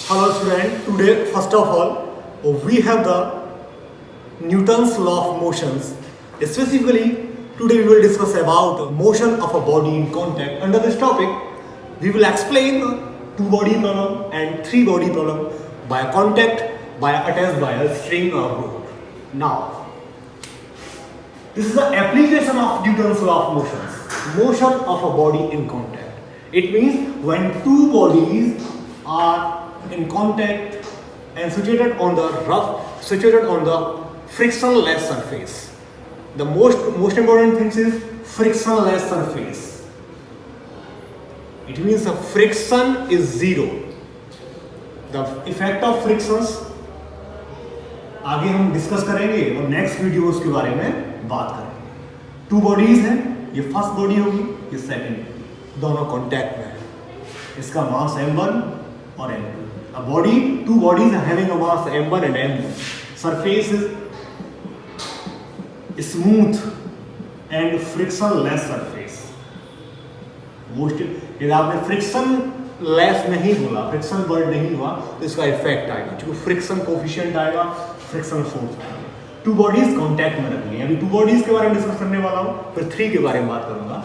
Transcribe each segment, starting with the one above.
Hello student, today first of all we have the Newton's law of motions. Specifically today we will discuss about motion of a body in contact. Under this topic we will explain two body problem and three body problem by contact by attached by a string or rope. Now this is the application of Newton's law of motions. Motion of a body in contact. It means when two bodies are in contact and situated on the frictionless surface. The most important thing is frictionless surface. It means the friction is zero. The effect of frictions आगे हम discuss करेंगे और next video उसके बारे में बात करेंगे. Two bodies हैं, ये फर्स्ट बॉडी होगी, ये सेकंड, दोनों कांटेक्ट में है. इसका मास m1 और m2. A body, two bodies are having a mass m1 and m2. Surface is smooth and frictionless surface. यदि आपने फ्रिक्शन लेस नहीं बोला, फ्रिक्शन वर्ड नहीं हुआ, तो इसका इफेक्ट आएगा. क्योंकि फ्रिक्शन कोफिशिएंट आएगा, फ्रिक्शन फोर्स आएगा. टू बॉडीज कांटेक्ट में रखनी है. अभी टू बॉडीज के बारे में डिस्कस करने वाला हूँ, फिर थ्री के बारे में बात करूंगा.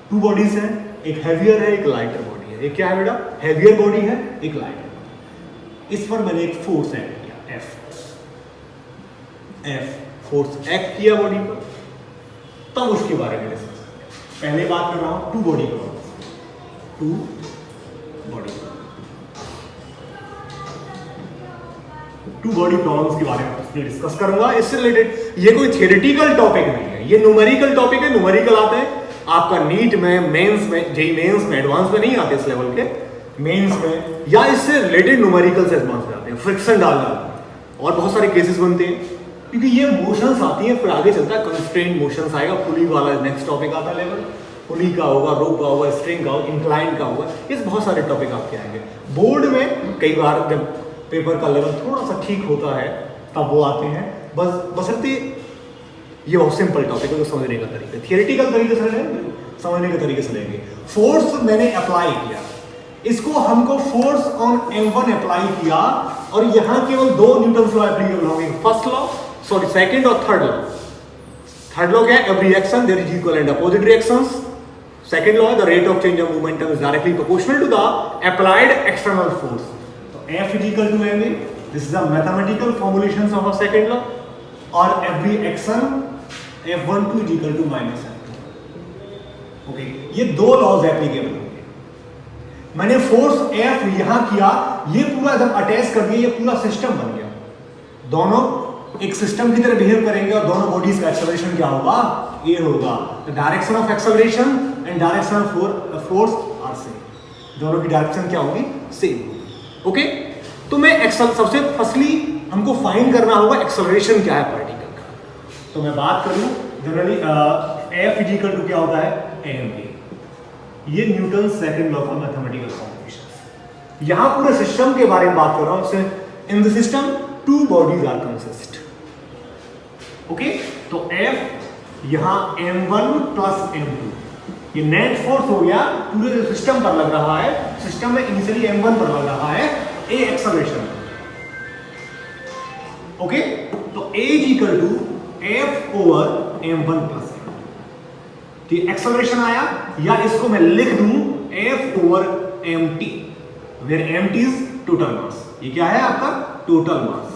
टू बॉडीज है, एक हैवियर है, एक लाइटर बॉडी है. एक क्या है बेटा? हैवियर बॉडी है, एक लाइटर. इस पर मैंने एक फोर्स ऐड किया, एफ फोर्स एक्ट किया बॉडी पर, तब उसके बारे में डिस्कस करेंगे. पहले बात कर रहा हूं two body problem. Two body problems के बारे में डिस्कस करूंगा. इससे रिलेटेड ये कोई थियोरेटिकल टॉपिक नहीं है, ये न्यूमेरिकल टॉपिक है. न्यूमेरिकल आता है आपका नीट में, मेंस में, जेईई मेंस में, एडवांस में नहीं आते इस लेवल के. मेंस में या इससे रिलेटेड न्यूमेरिकल से एडवांस में आते हैं. फ्रिक्शन डालना और बहुत सारे केसेस बनते हैं, क्योंकि ये मोशंस आती हैं. फिर आगे चलता है कंस्ट्रेंट मोशंस आएगा. पुली वाला नेक्स्ट टॉपिक आता है लेवल. पुली का होगा, रोप का होगा, स्ट्रिंग का होगा, इंक्लाइन का होगा. इस बहुत सारे टॉपिक आपके आएंगे. बोर्ड में कई बार जब पेपर का लेवल थोड़ा सा ठीक होता है तब वो आते हैं. बशर्ते ये बहुत सिंपल टॉपिक है, तो समझने का तरीका थियोरेटिकल तरीके से लेंगे, समझने के तरीके से लेंगे. फोर्स मैंने अप्लाई किया, इसको हमको फोर्स ऑन m1 अप्लाई किया और यहां केवल दो न्यूटन लॉ एप्लीकेबल होंगे. सेकंड और थर्ड लॉ. थर्ड लॉ क्या है? Every action there is equal and opposite reactions. Second law, the rate of change of momentum is directly proportional to the applied external force. तो F is equal to ma. This is the mathematical formulations of a second law. और every action F12 is equal to minus F2. Okay, ये दो laws applicable होंगे. मैंने force F यहां किया, ये पूरा जब अटैच कर दिया, ये पूरा सिस्टम बन गया. दोनों एक सिस्टम की तरह बिहेव करेंगे और दोनों बॉडीज का एक्सेलरेशन क्या होगा? ये होगा. The direction of acceleration and direction of force are same. दोनों की डायरेक्शन क्या होगी? सेम होगी. ओके, तो मैं सबसे फर्स्टली हमको फाइंड करना होगा एक्सेलरेशन क्या है पार्टिकल का. तो मैं बात करूं generally F is equal to क्या होता है? ma. ये न्यूटन सेकंड लॉ का मैथमेटिकल फॉर्मुलेशन. यहां पूरे सिस्टम के बारे में बात कर रहा हूं. In the system two bodies are consist. Okay, तो F यहां m1 प्लस m2, ये नेट फोर्स हो गया, पूरे जो सिस्टम पर लग रहा है. सिस्टम में इनिशियली m1 पर लग रहा है a एक्सेलरेशन. ओके, तो a is equal to f over m1 plus m2. तो एक्सेलरेशन आया, या इसको मैं लिख दूं f over mt, where mt is total mass. ये क्या है आपका? Total mass.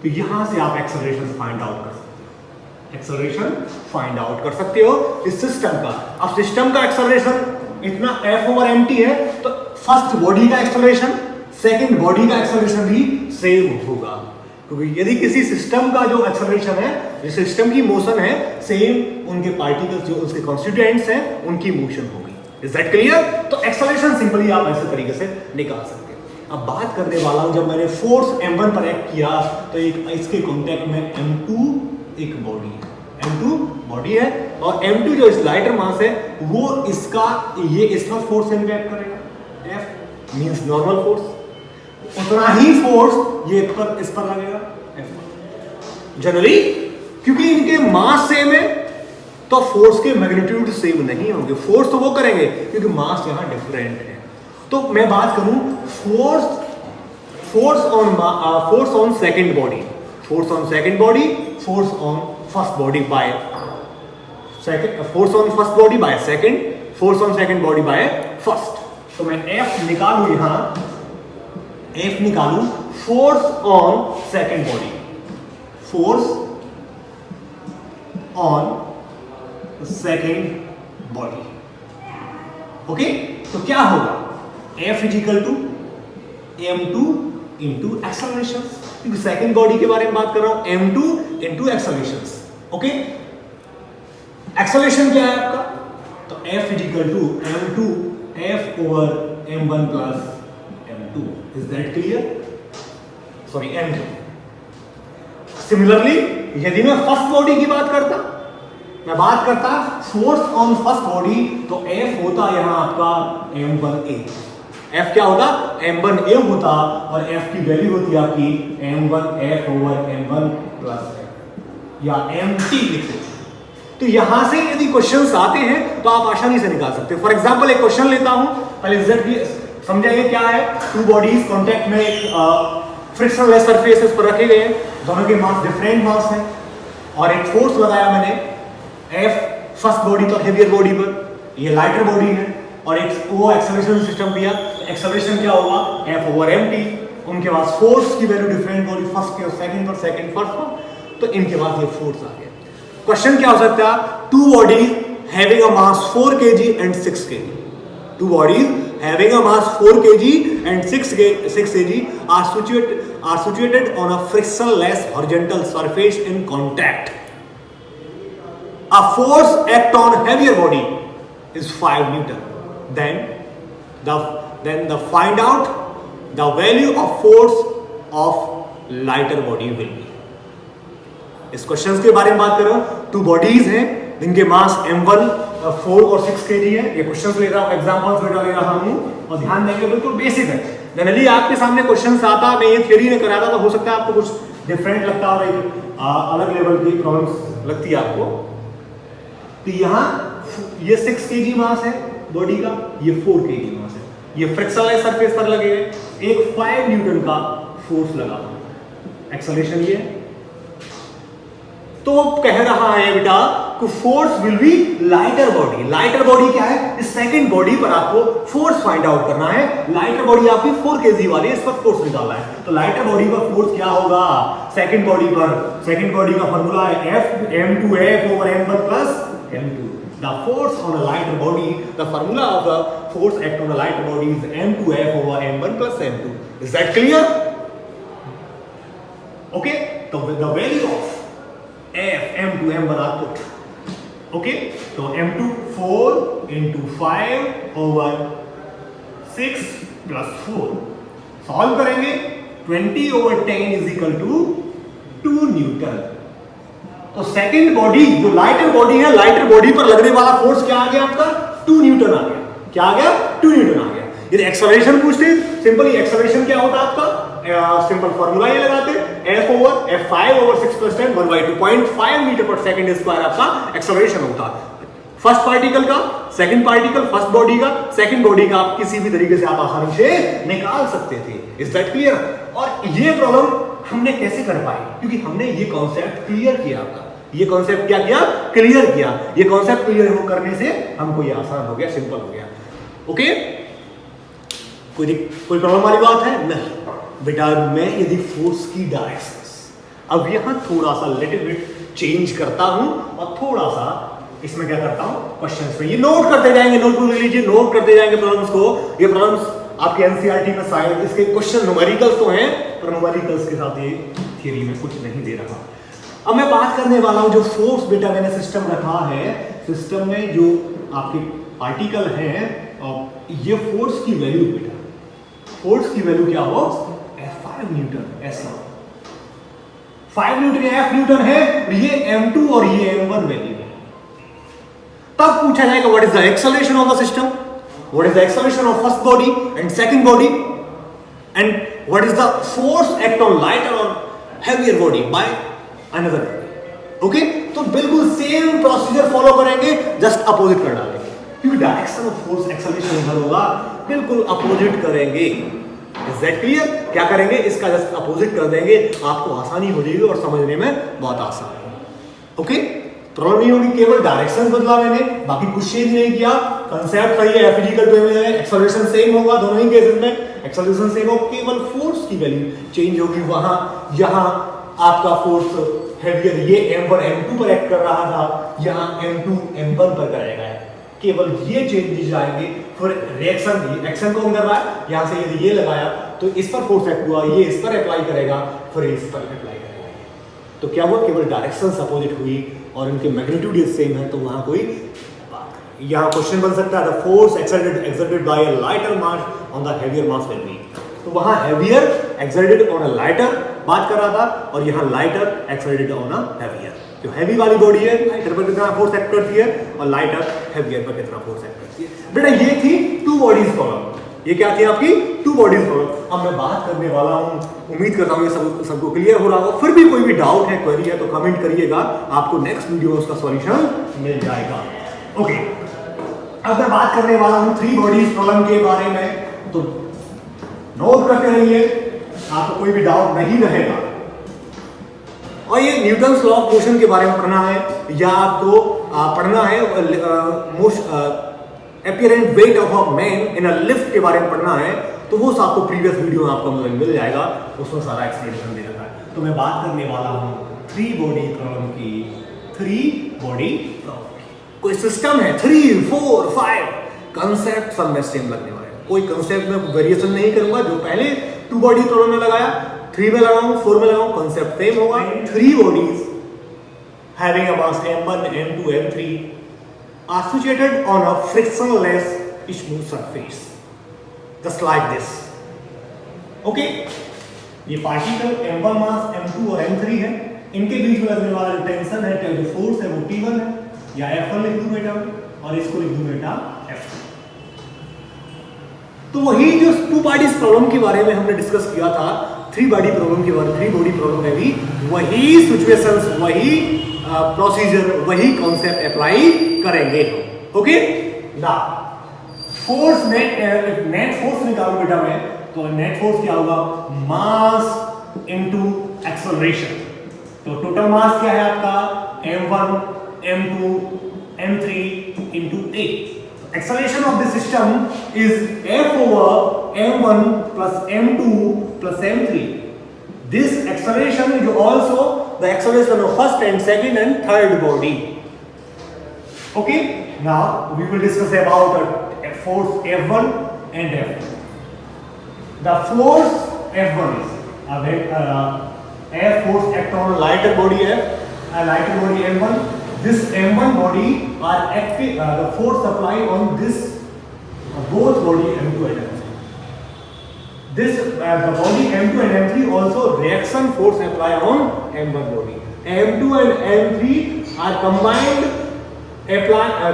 तो यहां से आप एक्सेलरेशन फाइंड आउट कर सकते हो. एक्सेलरेशन फाइंड आउट कर सकते हो इस सिस्टम का. अब सिस्टम का एक्सेलरेशन इतना f ओवर mt है, तो फर्स्ट बॉडी का एक्सेलरेशन, सेकंड बॉडी का एक्सेलरेशन भी सेम होगा. क्योंकि यदि किसी सिस्टम का जो एक्सेलरेशन है, जो सिस्टम की मोशन है, सेम उनके पार्टिकल्स जो उसके कॉन्स्टिट्यूएंट्स हैं उनकी मोशन होगी. Is that clear? तो एक्सेलरेशन सिंपली आप ऐसे तरीके से निकाल सकते हैं. अब बात करने वाला हूं, जब मैंने फोर्स m1 पर एक्ट किया, तो एक इसके कांटेक्ट में m2 एक बॉडी है. m2 बॉडी है और m2 जो इस लाइटर मास है, वो इसका ये इसका फोर्स इम्पैक्ट करेगा. F means normal force. उतना ही फोर्स ये इस पर लगेगा F पर. जनरली क्योंकि इनके मास सेम है, तो फोर्स के मैग्नीट्यूड सेम नहीं होंगे. फोर्स तो वो करेंगे क्योंकि मास यहां डिफरेंट है. तो मैं बात करूं force on second body, force on second body, force on first body by second, force on first body by second, force on second body by first. तो मैं F निकालू, यहां F निकालू force on second body, force on second body. Okay, तो क्या होगा F is equal to m2 into acceleration, क्योंकि second body के बारे में बात कर रहा हूं, m2 into acceleration. Okay, acceleration क्या है आपका, तो F is equal to m2 F over m1 plus m2। Is that clear? Sorry m2। Similarly यदि मैं फर्स्ट बॉडी की बात करता, मैं बात करता फोर्स ऑन फर्स्ट बॉडी, तो F होता यहां आपका m1a। F क्या होता, m1a होता, और F की वैल्यू होती आपकी m1F ओवर m1 प्लस या mt लिखते। तो यहां से यदि क्वेश्चंस आते हैं तो आप आसानी से निकाल सकते हो। फॉर एग्जांपल एक क्वेश्चन लेता हूं, पहले एग्जैक्टली समझाइए क्या है। टू बॉडीज कांटेक्ट में एक फ्रिक्शनलेस सरफेसेस पर रखे गए हैं, दोनों के मास डिफरेंट मास हैं, और एक फोर्स लगाया मैंने F फर्स्ट बॉडी पर, हेवियर बॉडी पर, ये लाइटर बॉडी है, और एक वो एक्सेलरेशन सिस्टम दिया। एक्सेलरेशन क्या होगा, F ओवर mt। उनके पास फोर्स की वैल्यू डिफरेंट बॉडी, फर्स्ट के सेकंड पर, सेकंड फर्स्ट पर, तो इनके पास ये फोर्स आ गया। क्वेश्चन क्या हो सकता है, two bodies having a mass 4 kg and 6 kg, two bodies having a mass 4 kg and 6 kg are situated on a frictionless horizontal surface in contact. A force act on heavier body is 5 Newton. Then the find out the value of force of lighter body will be. इस question के बारे में बात कर रहा हूं। Two bodies हैं जिनके मास m1 4 और 6 kg है। ये क्वेश्चंस ले रहा हूं, एग्जांपल्स बेटा ले रहा हूं, और ध्यान देंगे बिल्कुल बेसिक है। जनरली आपके सामने क्वेश्चंस आता, मैं ये थ्योरी में कराता, तो हो सकता है आपको कुछ डिफरेंट लगता हो, अलग लेवल की प्रॉब्लम्स लगती है आपको। तो यहाँ ये 6 kg मास है बॉडी का, ये 4 kg मास है, ये फ्रिक्शनलेस सरफेस पर लगे हुए, एक 5 न्यूटन का फोर्स लगा, एक्सेलरेशन ये। तो कह रहा है बेटा कि force will be lighter body. Lighter body क्या है, इस सेकंड बॉडी पर आपको फोर्स फाइंड आउट करना है। लाइटर बॉडी आपकी 4 kg वाली है, इस पर फोर्स निकालना है। तो लाइटर बॉडी पर फोर्स क्या होगा सेकंड बॉडी पर, सेकंड बॉडी का फार्मूला है F m2F over m1 plus m2। The force on a lighter body, the formula of the force act on a lighter body is m2F over m1 plus m2. Is that clear? Okay, so the value of F m2 m1 are put. Okay, so m2 4 into 5 over 6 plus 4. Solve करेंगे, 20 over 10 is equal to 2 Newton. तो second body जो lighter body है, lighter body पर लगने वाला force क्या आ गया आपका, 2 न्यूटन आ गया। क्या आ गया, 2 न्यूटन आ गया। यदि एक्सेलरेशन पूछते, सिंपली एक्सेलरेशन क्या होता आपका, सिंपल फॉर्मूला ये लगाते, F over F5 over 6 plus 10 1/2.5 meter per second square आपका एक्सेलरेशन होता। फर्स्ट पार्टिकल का, सेकंड पार्टिकल, फर्स्ट बॉडी का, सेकंड बॉडी का, आप किसी भी तरीके से आप आसानी से निकाल सकते थे। Is that clear? और ये प्रॉब्लम हमने कैसे कर पाए, क्योंकि हमने ये कॉन्सेप्ट क्लियर किया आपका, ये कॉन्सेप्ट क्या किया, क्लियर किया। ये कॉन्सेप्ट क्लियर हो करने से हमको ये आसान हो गया, सिंपल हो गया। ओके, कोई प्रॉब्लम वाली बात है नहीं बेटा। मैं यदि फोर्स की डायरेक्शन अब यहां थोड़ा सा लिटिल बिट चेंज करता हूं, और थोड़ा सा इसमें क्या करता हूं, क्वेश्चंस पे ये नोट करते जाएंगे, नोटबुक ले लीजिए, नोट करते जाएंगे प्रॉब्लम्स को। ये प्रॉब्लम्स आपके एनसीईआरटी में शायद इसके क्वेश्चन न्यूमेरिकल्स तो हैं, पर न्यूमेरिकल्स के साथ ये थ्योरी में कुछ नहीं दे रहा। अब मैं बात करने वाला हूं जो फोर्स बेटा मैंने सिस्टम रखा है, सिस्टम में जो आपके पार्टिकल हैं, ये फोर्स की वैल्यू बेटा, फोर्स की वैल्यू क्या हो, F5 न्यूटन, ऐसा 5 न्यूटन या F न्यूटन है, ये m2 और ये m1 वैल्यू है। तब पूछा जाएगा what is the acceleration of the system, what is the acceleration of first body and second body, and what is the force act on lighter और heavier body by another. Okay, तो बिल्कुल same procedure follow करेंगे, just opposite कर डालेंगे। क्योंकि direction of force acceleration इधर होगा, बिल्कुल अपोजिट करेंगे। Is that clear? क्या करेंगे, इसका जस्ट अपोजिट कर देंगे, आपको आसानी हो जाएगी और समझने में बहुत आसान है। ओके, प्रॉब्लम नहीं होगी, केवल डायरेक्शन बदला मैंने, बाकी कुछ चेंज नहीं किया, कंसेप्ट सही है, F इक्वल टू m है, एक्सेलरेशन सेम होगा दोनों ही केसेस में, एक्सेलरेशन सेम होगा, केवल फोर्स की वैल्यू चेंज होगी। वहां यहां आपका फोर्स हैवियर ये m1 m2 पर एक्ट कर रहा था, यहां m2 m1 पर करेगा, केवल ये चेंजेस आएंगे। फिर रिएक्शन, एक्शन कौन कर रहा है, यहां से यदि ये लगाया तो इस पर फोर्स एक्ट हुआ, ये इस पर अप्लाई करेगा, फिर इस पर अप्लाई करेगा, तो क्या हुआ, केवल डायरेक्शंस अपोजिट हुई और इनके मैग्नीट्यूड सेम है, तो वहां कोई बात। यहाँ क्वेश्चन बन सकता है, the force exerted by a lighter mass on the heavier mass will be, तो वहां heavier exerted on a lighter बात कर रहा था, और यहाँ lighter exerted on a heavier. जो हैवी वाली बॉडी है, लाइटर पर कितना फोर्स एक्ट करती है, और लाइटर हेवियर पर कितना फोर्स एक्ट करती है। बेटा ये थी टू बॉडीज प्रॉब्लम, ये क्या थी आपकी टू बॉडीज प्रॉब्लम। अब मैं बात करने वाला हूं, उम्मीद करता हूं ये सबको क्लियर हो रहा होगा। फिर भी कोई भी डाउट है, क्वेरी है, तो कमेंट करिएगा, आपको नेक्स्ट वीडियो उसका सॉल्यूशन मिल जाएगा। ओके, अब मैं बात करने वाला हूं थ्री बॉडीज प्रॉब्लम के बारे में, तो नोट करते रहिए, आपको कोई भी डाउट नहीं रहेगा। और ये न्यूटन्स लॉ ऑफ मोशन के बारे में पढ़ना है, या आपको पढ़ना है apparent weight of a man in a lift के बारे में पढ़ना है, तो वो आपको प्रीवियस वीडियो में आपको मिल जाएगा, उसमें सारा एक्सप्लेनेशन दे रखा है। तो मैं बात करने वाला हूँ थ्री बॉडी प्रॉब्लम की, थ्री बॉडी प्रॉब्लम की। कोई सिस्टम है 3, 4, 5 कंसेप्ट सब में सेम लगने वाले हैं, कोई कंसेप्ट में वेरिएशन नहीं करूंगा। जो पहले टू बॉडी प्रॉब्लम में लगाया, 3 में लगाऊं, 4 में लगाऊं, कंसेप्ट सेम होगा। Three bodies having a mass m1, m2, m3 are situated on a frictionless smooth surface, just like this. Okay, ये पार्टिकल m1 मास m2 और m3 है, इनके बीच में लगने वाला जो टेंशन है, जो फोर्स है, वो T1 है, या F1 लिख दूं बेटा, और इसको लिख दूं बेटा F2। तो वही जो टू बॉडीज प्रॉब्लम के बारे में हमने डिस्कस किया था, थ्री बॉडी प्रॉब्लम के बारे में, थ्री बॉडी प्रॉब्लम में भी वही सिचुएशंस, वही प्रोसीजर, वही कॉन्सेप्ट अप्लाई करेंगे। ओके, ना फोर्स नेट फोर्स निकालो बेटा मैं, तो नेट फोर्स क्या होगा, मास इनटू एक्सेलरेशन। तो टोटल मास क्या है आपका, m1, m2, m3 into a। Acceleration of the system is f over m1 plus m2 plus m3. This acceleration is also the acceleration of first and second and third body. Okay, now we will discuss about force F1 and F2. The force F1 is F force act on lighter body F, a lighter body M1. This M1 body are active, the force applied on this both body M2 and M3. This the body M2 and M3 also reaction force apply on M1 body. M2 and M3 are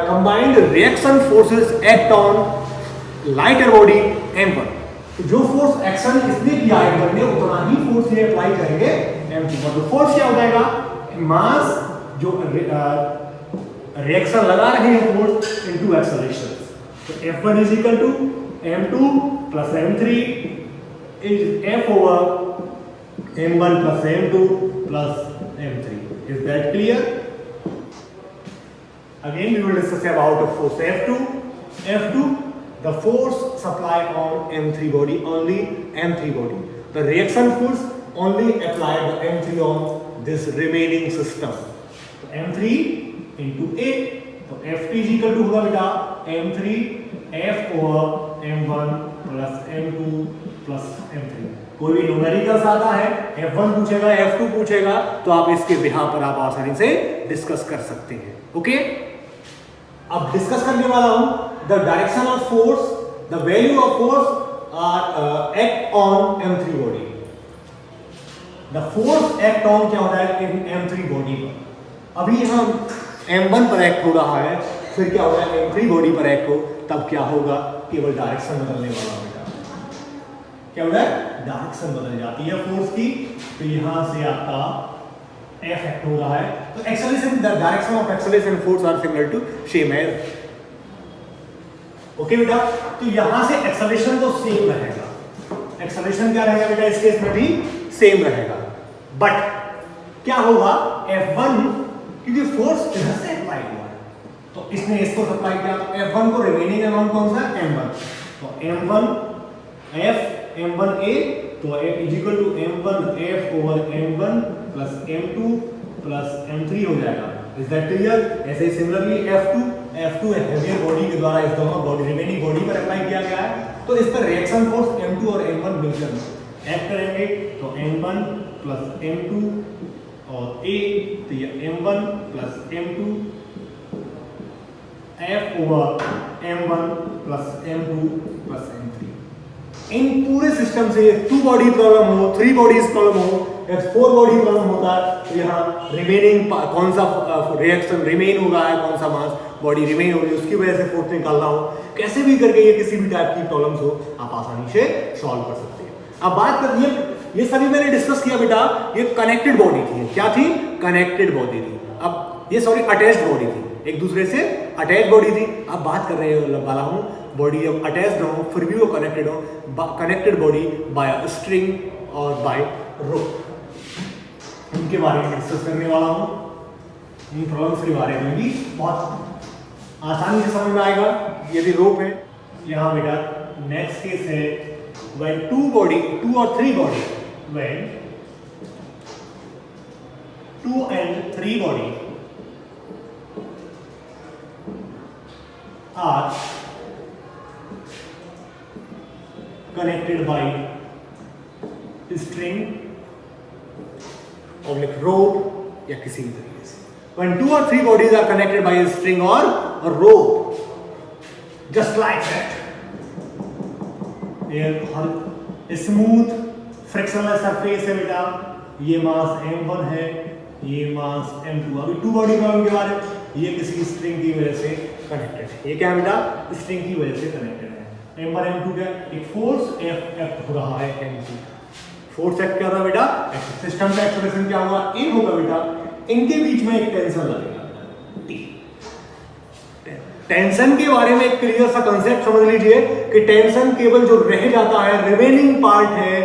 combined reaction forces act on lighter body M1. तो जो force action इसने किया M1 ने, उतना ही force ये apply करेंगे M2 पर। तो फोर्स क्या हो जाएगा, मास जो रिएक्शन लगा रहे हैं फोर्स इनटू एक्सेलरेशन। तो F1 is equal to M2 plus M3 is F over M1 plus M2 plus M3. Is that clear? Again we will discuss about the force F2. F2, the force supply on M3 body, only M3 body. The reaction force only applied by M3 on this remaining system. So M3 into A, तो F2 is equal to होगा बेटा M3 F over M1 plus M2 plus M3। कोई भी numericals आता है, F1 पूछेगा, F2 पूछेगा, तो आप इसके बिहाफ पर आप आसानी से डिस्कस कर सकते हैं। ओके, अब डिस्कस करने वाला हूं the direction of force, the value of force are act on M3 body. The force act on क्या होता है इन M3 बॉडी पर। अभी हम M1 पर एक्ट हो रहा है, फिर क्या होगा M3 बॉडी पर एक्ट हो, तब क्या होगा, केवल डायरेक्शन बदलने वाला होगा। क्या होगा, डायरेक्शन बदल जाती है फोर्स की। तो यहां से आपका F एक्ट हो रहा है, तो acceleration, the direction of acceleration force are similar to same as okay बेटा, तो यहां से एक्सेलरेशन तो सेम रहेगा, एक्सेलरेशन क्या रहेगा बेटा इस केस में भी सेम रहेगा, बट क्या होगा F1 क्योंकि फोर्स इधर से अप्लाई हुआ है तो इसने इसको सप्लाई किया, तो F1 को रिमेनिंग अमाउंट कौन सा है M1, तो M1 F M1A तो is equal to M1 F over M1 plus M2 plus M3 हो जाएगा। Is that clear? ऐसे ही सिमिलरली F2 हेवियर बॉडी के द्वारा इस दोनों बॉडी रिमेनिंग बॉडी पर अप्लाई किया गया है, तो इस पर रिएक्शन फोर्स M2 और M1 मिलकर एक्ट करेंगे, तो M1 प्लस M2 और A तो ये M1 plus M2 F over M1 plus M2 plus M3। इन पूरे सिस्टम से 2 बॉडी प्रॉब्लम हो, 3 बॉडीज प्रॉब्लम हो या 4 बॉडी प्रॉब्लम होता है, तो यहाँ रिमेनिंग कौन सा रिएक्शन रिमेन हो रहा है, कौन सा मास बॉडी रिमेन हो रही है, उसकी वजह से फोर्स निकालना हो, कैसे भी करके ये किसी भी टाइप की प्रॉब्लम्स हो आप आसानी से सॉल्व कर सकते हैं। अब बात करते हैं, ये सभी मैंने डिस्कस किया बेटा, ये कनेक्टेड बॉडी थी, क्या थी? कनेक्टेड बॉडी थी। अब ये सॉरी अटैच्ड बॉडी थी, एक दूसरे से अटैच बॉडी थी। अब बात कर रहे वाला हूँ बॉडी अब अटैच्ड हो फिर भी वो कनेक्टेड हो, कनेक्टेड बॉडी बाय स्ट्रिंग और बाय रोप, इनके बारे में डिस्कस करने वाला हूँ। इन प्रॉब्लम्स के बारे में भी बहुत आसानी से समझ में आएगा यदि रोप है। यहाँ बेटा नेक्स्ट केस है when 2 or 3 body, when 2 and 3 body are connected by string or like rope या किसी भी तरीके से, when 2 or 3 bodies are connected by a string or a rope, just like that, smooth frictionless surface है बेटा, ये मास M1 है, ये मास M2। अभी 2 बॉडी प्रॉब्लम के बारे में, ये किसी स्ट्रिंग की वजह से कनेक्टेड है, ये क्या है बेटा? स्ट्रिंग की वजह से कनेक्टेड है। M1 M2 क्या एक फोर्स F एक्ट हो रहा है, M2 फोर्स एक्ट कर रहा है बेटा, सिस्टम का एक्सेलरेशन क्या होगा? A होगा बेटा, इनके बीच में एक टेंशन लगेगा T। टेंशन के बारे में एक क्लियर सा कंसेप्ट समझ लीजिए कि टेंशन केवल जो रह जाता है, रिमेनिंग पार्ट है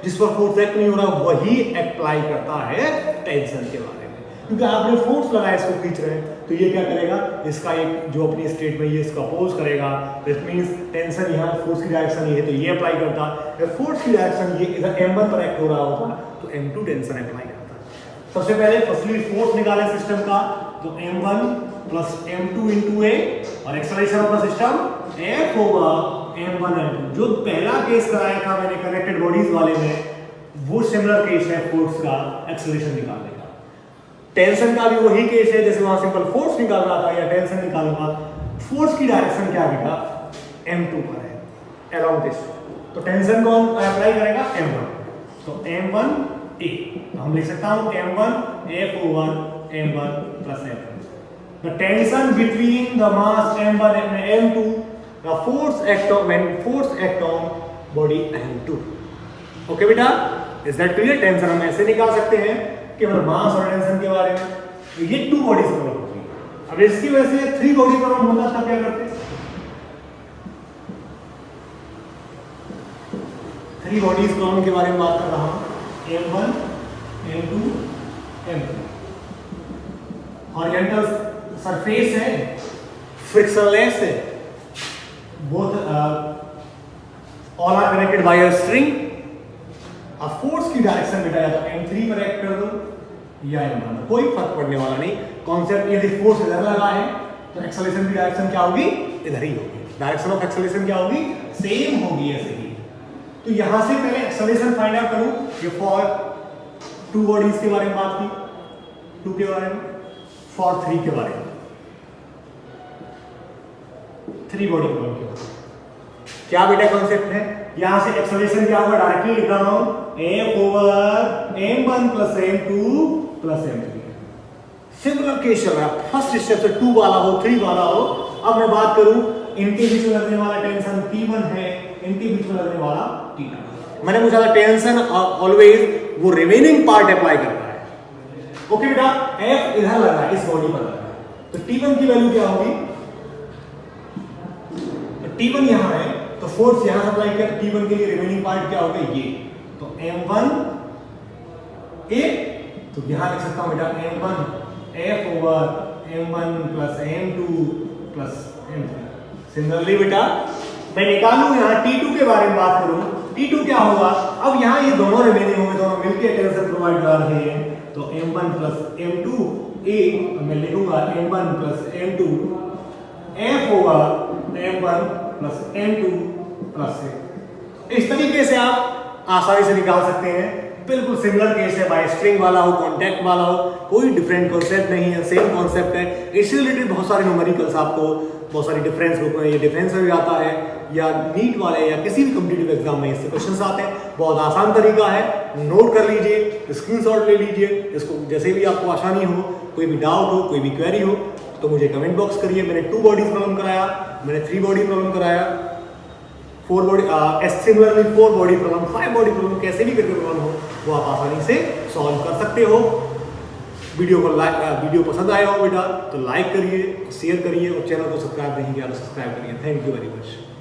जिस पर फोर्स एक्ट नहीं हो रहा, वही अप्लाई करता है टेंशन के बारे में। क्योंकि आपने फोर्स लगाया, इसको खींच रहे हैं, तो ये क्या करेगा? इसका एक जो अपनी स्टेट में ये इसका अपोज करेगा, दैट मींस टेंशन यहाँ फोर्स की डायरेक्शन ये है तो ये अप्लाई करता है, फोर्स की डायरेक्शन ये इधर M1 पर एक्ट हो रहा होता तो M2 टेंशन अप्लाई करता है। सबसे पहले फर्स्टली फोर्स निकाले सिस्टम का, तो M1 plus M2 into A और acceleration of the system F होगा M1 M2। जो पहला केस कराया था मैंने कनेक्टेड बॉडीज वाले में, वो सिमिलर केस है फोर्स का एक्सेलरेशन निकालने का। टेंशन का भी वही केस है, जैसे वहां सिंपल फोर्स निकाल रहा था या टेंशन निकालूंगा, फोर्स की डायरेक्शन क्या बेटा? M2 पर है अराउंड दिस, तो टेंशन कौन अप्लाई करेगा? M1, तो M1 A, तो हम लिख सकता हूं M1 F over M1 plus M2। The tension between the mass M1 and M2, the force act on when force act on body M2। Okay बेटा, इज दैट क्लियर? टेंशन हम ऐसे निकाल सकते हैं केवल मास और टेंशन के बारे में, तो ये 2 बॉडीज प्रॉब्लम होती है। अब इसकी वजह से 3 बॉडी प्रॉब्लम होता तब क्या करते? 3 बॉडीज प्रॉब्लम के बारे में बात कर रहा हूं, M1 M2 M3। Horizontal surface है, फ्रिक्शनलेस है, both all are connected by a string. अब फोर्स की डायरेक्शन बेटा या तो M3 पर एक्ट कर दो या M1, कोई फर्क पड़ने वाला नहीं। कॉन्सेप्ट यदि फोर्स इधर लगा है तो एक्सेलरेशन की डायरेक्शन क्या होगी? इधर ही होगी। डायरेक्शन ऑफ एक्सेलरेशन क्या होगी? सेम होगी ऐसे ही। तो यहां से पहले एक्सेलरेशन फाइंड आउट करूं, ये फॉर 2 बॉडीज के बारे में बात की, 2 के बारे में, फॉर 3 के बारे में, 3 बॉडी प्रॉब्लम के बारे में क्या बेटा कॉन्सेप्ट है? यहां से एक्सेलरेशन क्या होगा? डायरेक्टली लिख रहा हूं F over M1 plus M2 plus M3। Similar case चल रहा है, फर्स्ट स्टेप से 2 वाला हो 3 वाला हो। अब मैं बात करूं इनके बीच में लगने वाला टेंशन T1 है, इनके बीच में लगने वाला T2। मैंने पूछा था टेंशन ऑलवेज वो रिमेनिंग पार्ट अप्लाई करता है। ओके बेटा, F इधर लगा है, इस बॉडी पर लगा है, तो T1 की वैल्यू क्या होगी? T1 यहाँ है तो फोर्स यहाँ सप्लाई किया, T1 के लिए रिमेनिंग पार्ट क्या होगा ये, तो M1 A, तो यहाँ लिख सकता हूँ बेटा M1 F over M1 plus M2 plus M3। Similarly बेटा मैं निकालूं यहाँ T2 के बारे में बात करूं, T2 क्या होगा, अब यहाँ ये दोनों रिमेनिंग होंगे, दोनों मिलकर टेंशन प्रोवाइड कर रहे हैं, तो M1 प्लस M2 A, मैं लिखूंगा M1 प्लस M2 F होगा M1 plus M2 plus A। इस तरीके से आप आसानी से निकाल सकते हैं। बिल्कुल सिमिलर केस है, बाय स्ट्रिंग वाला हो, कॉन्टैक्ट वाला हो, कोई डिफरेंट कॉन्सेप्ट नहीं है, सेम कॉन्सेप्ट है। इससे रिलेटेड बहुत सारे न्यूमेरिकल्स आपको बहुत सारी डिफरेंस बुक में, ये डिफरेंस में भी आता है, या नीट वाले या किसी भी कॉम्पिटिटिव एग्जाम में इससे क्वेश्चंस आते हैं। बहुत आसान तरीका है, नोट कर लीजिए, स्क्रीनशॉट ले लीजिए, इसको जैसे भी आपको आसानी हो, कोई भी डाउट हो, कोई भी क्वेरी हो तो मुझे कमेंट बॉक्स करिए। मैंने 2 बॉडी प्रॉब्लम कराया, मैंने 3 बॉडी प्रॉब्लम कराया, 4 body similarly 4 body problem, 5 body problem, कैसे भी करके प्रॉब्लम हो वो आप आसानी से सॉल्व कर सकते हो। वीडियो पसंद आया हो बेटा तो लाइक करिए, शेयर करिए और चैनल को सब्सक्राइब नहीं किया तो सब्सक्राइब करिए। Thank you very much.